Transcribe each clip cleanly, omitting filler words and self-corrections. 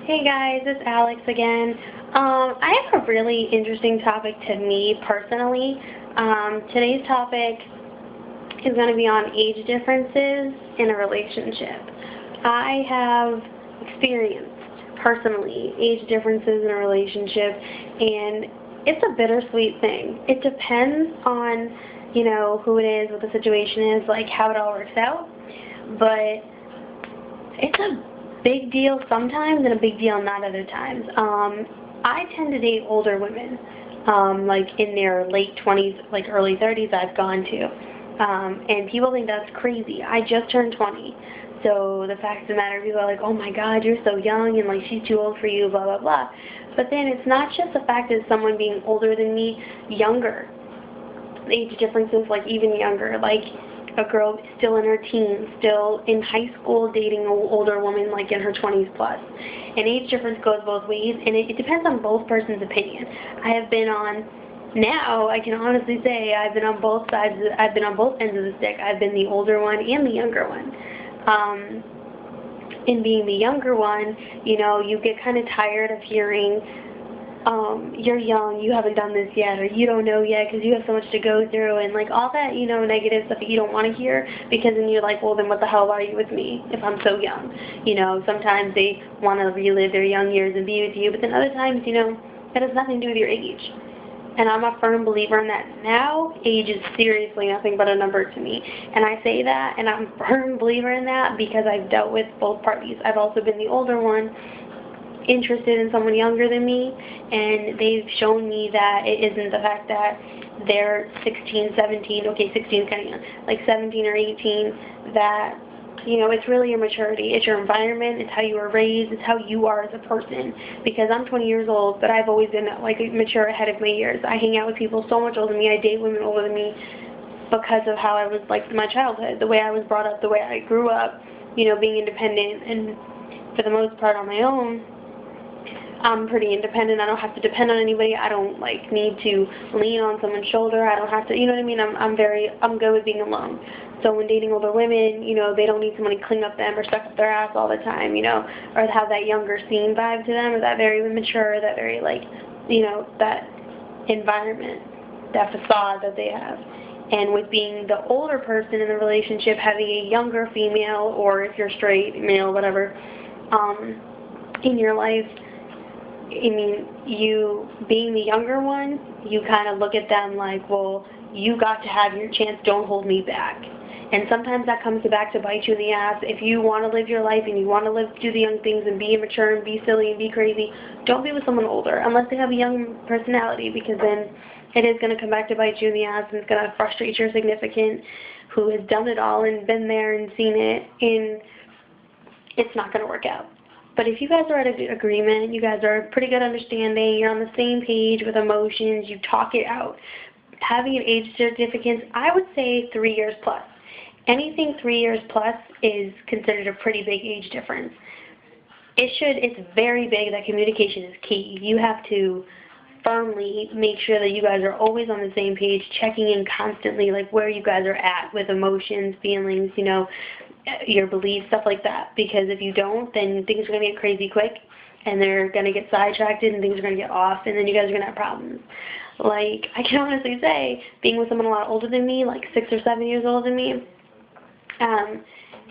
Hey guys, it's Alex again. I have a really interesting topic to me personally. Today's topic is going to be on age differences in a relationship. I have experienced personally age differences in a relationship, and it's a bittersweet thing. It depends on, who it is, what the situation is, like how it all works out. But it's a big deal sometimes and a big deal not other times. I tend to date older women, like in their late 20s, like early 30s I've gone to. And people think that's crazy. I just turned 20. So the fact of the matter, people are like, oh my God, you're so young, and like she's too old for you, blah, blah, blah. But then it's not just the fact of someone being older than me, younger. The age differences, like even younger, like a girl still in her teens, still in high school, dating an older woman like in her 20s plus. And age difference goes both ways, and it depends on both person's opinion. I have been on, now I can honestly say I've been on both sides, I've been on both ends of the stick. I've been the older one and the younger one. In being the younger one, you get kind of tired of hearing, you're young, you haven't done this yet, or you don't know yet because you have so much to go through, and like all that, negative stuff that you don't want to hear, because then you're like, well, then what the hell are you with me if I'm so young? Sometimes they want to relive their young years and be with you, but then other times, that has nothing to do with your age. And I'm a firm believer in that now. Age is seriously nothing but a number to me. And I say that, and I'm a firm believer in that because I've dealt with both parties. I've also been the older one, interested in someone younger than me, and they've shown me that it isn't the fact that they're 16, 17, okay, 16 is kind of young, like 17 or 18, that, it's really your maturity. It's your environment. It's how you were raised. It's how you are as a person. Because I'm 20 years old, but I've always been, like, mature ahead of my years. I hang out with people so much older than me. I date women older than me because of how I was, like, my childhood, the way I was brought up, the way I grew up, being independent, and for the most part on my own. I'm pretty independent. I don't have to depend on anybody. I don't need to lean on someone's shoulder. I don't have to, what I mean? I'm good with being alone. So when dating older women, they don't need someone to clean up them or stuff up their ass all the time, or have that younger scene vibe to them, or that very mature, that very that environment, that facade that they have. And with being the older person in the relationship, having a younger female, or if you're straight, male, whatever, in your life, you being the younger one, you kind of look at them like, well, you got to have your chance, don't hold me back. And sometimes that comes back to bite you in the ass. If you want to live your life and you want to do the young things and be immature and be silly and be crazy, don't be with someone older unless they have a young personality, because then it is going to come back to bite you in the ass, and it's going to frustrate your significant who has done it all and been there and seen it, and it's not going to work out. But if you guys are at an agreement, you guys are pretty good understanding, you're on the same page with emotions, you talk it out, having an age significance, I would say 3 years plus. Anything 3 years plus is considered a pretty big age difference. It's very big that communication is key. You have to firmly make sure that you guys are always on the same page, checking in constantly, like where you guys are at with emotions, feelings, your beliefs, stuff like that. Because if you don't, then things are going to get crazy quick, and they're going to get sidetracked, and things are going to get off, and then you guys are going to have problems. Like, I can honestly say, being with someone a lot older than me, like 6 or 7 years older than me,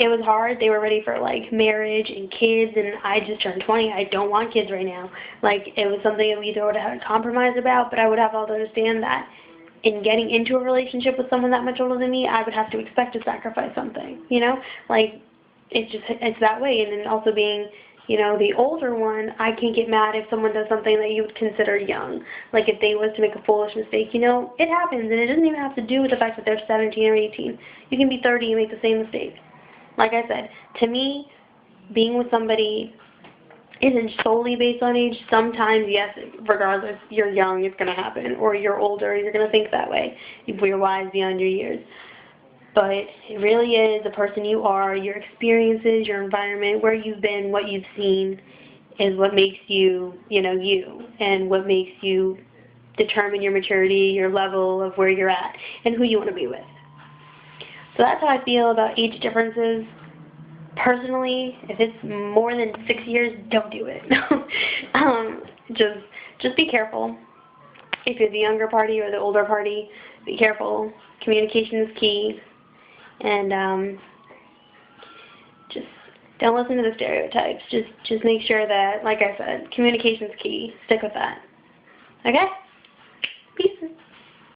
it was hard. They were ready for, marriage and kids, and I just turned 20. I don't want kids right now. It was something that we either would have had a compromise about, but I would have all to understand that in getting into a relationship with someone that much older than me, I would have to expect to sacrifice something, It's that way. And then also being, the older one, I can't get mad if someone does something that you would consider young. Like if they was to make a foolish mistake, it happens, and it doesn't even have to do with the fact that they're 17 or 18. You can be 30 and make the same mistake. Like I said, to me, being with somebody isn't solely based on age. Sometimes, yes, regardless, you're young, it's going to happen, or you're older, you're going to think that way. You're wise beyond your years. But it really is the person you are, your experiences, your environment, where you've been, what you've seen, is what makes you, you, and what makes you determine your maturity, your level of where you're at, and who you want to be with. So that's how I feel about age differences. personally, if it's more than 6 years, don't do it. Just be careful. If you're the younger party or the older party, be careful. Communication is key. And just don't listen to the stereotypes. Just make sure that, like I said, communication is key. Stick with that. Okay?